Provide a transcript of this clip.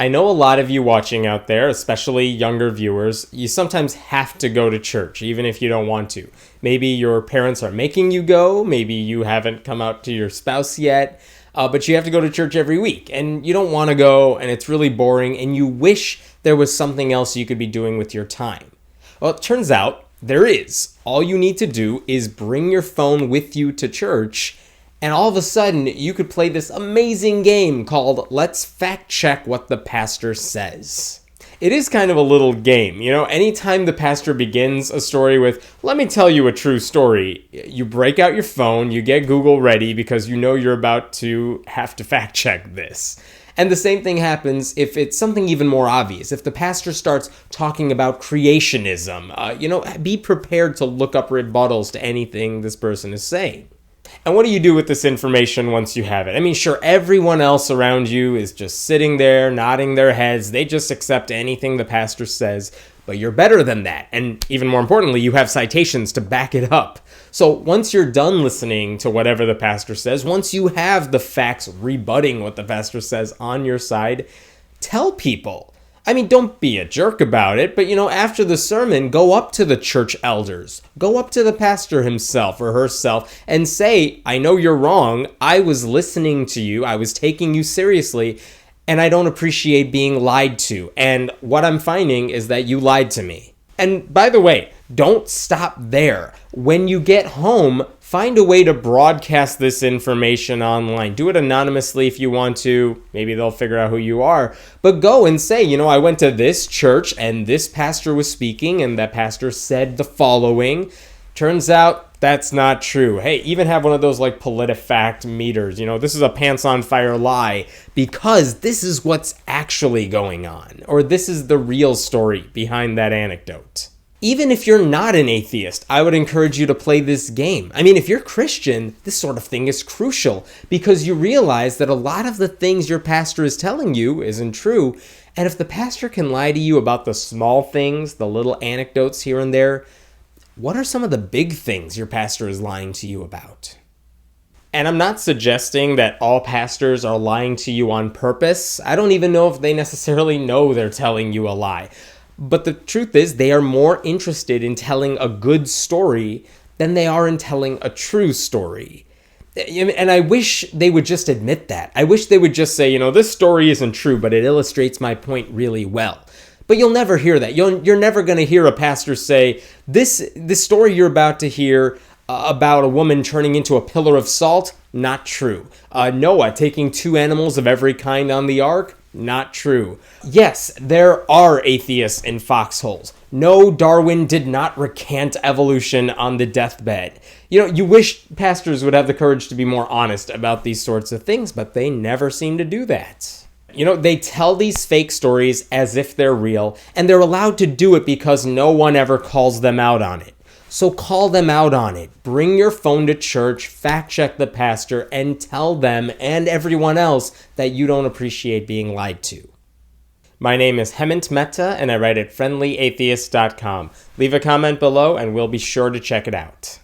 I know a lot of you watching out there, especially younger viewers, you sometimes have to go to church, even if you don't want to. Maybe your parents are making you go, maybe you haven't come out to your spouse yet, but you have to go to church every week, and you don't want to go, and it's really boring, and you wish there was something else you could be doing with your time. Well, it turns out there is. All you need to do is bring your phone with you to church, and all of a sudden, you could play this amazing game called Let's Fact Check What the Pastor Says. It is kind of a little game. Anytime the pastor begins a story with, let me tell you a true story, you break out your phone, you get Google ready because you know you're about to have to fact check this. And the same thing happens if it's something even more obvious. If the pastor starts talking about creationism, be prepared to look up rebuttals to anything this person is saying. And what do you do with this information once you have it? I mean, sure, everyone else around you is just sitting there, nodding their heads. They just accept anything the pastor says, but you're better than that. And even more importantly, you have citations to back it up. So once you're done listening to whatever the pastor says, once you have the facts rebutting what the pastor says on your side, tell people. I mean, don't be a jerk about it, but after the sermon, go up to the church elders, go up to the pastor himself or herself and say, I know you're wrong. I was listening to you. I was taking you seriously, and I don't appreciate being lied to. And what I'm finding is that you lied to me. And by the way, don't stop there. When you get home, find a way to broadcast this information online. Do it anonymously if you want to. Maybe they'll figure out who you are. But go and say, I went to this church and this pastor was speaking and that pastor said the following. Turns out that's not true. Hey, even have one of those like PolitiFact meters. This is a pants on fire lie because this is what's actually going on. Or this is the real story behind that anecdote. Even if you're not an atheist, I would encourage you to play this game. I mean, if you're Christian, this sort of thing is crucial because you realize that a lot of the things your pastor is telling you isn't true. And if the pastor can lie to you about the small things, the little anecdotes here and there, what are some of the big things your pastor is lying to you about? And I'm not suggesting that all pastors are lying to you on purpose. I don't even know if they necessarily know they're telling you a lie. But the truth is, they are more interested in telling a good story than they are in telling a true story. And I wish they would just admit that. I wish they would just say, this story isn't true, but it illustrates my point really well. But you'll never hear that. You're never going to hear a pastor say, this story you're about to hear about a woman turning into a pillar of salt, not true. Noah taking 2 animals of every kind on the ark, not true. Yes, there are atheists in foxholes. No, Darwin did not recant evolution on the deathbed. You wish pastors would have the courage to be more honest about these sorts of things, but they never seem to do that. They tell these fake stories as if they're real, and they're allowed to do it because no one ever calls them out on it. So call them out on it. Bring your phone to church, fact check the pastor, and tell them and everyone else that you don't appreciate being lied to. My name is Hemant Mehta, and I write at friendlyatheist.com. Leave a comment below, and we'll be sure to check it out.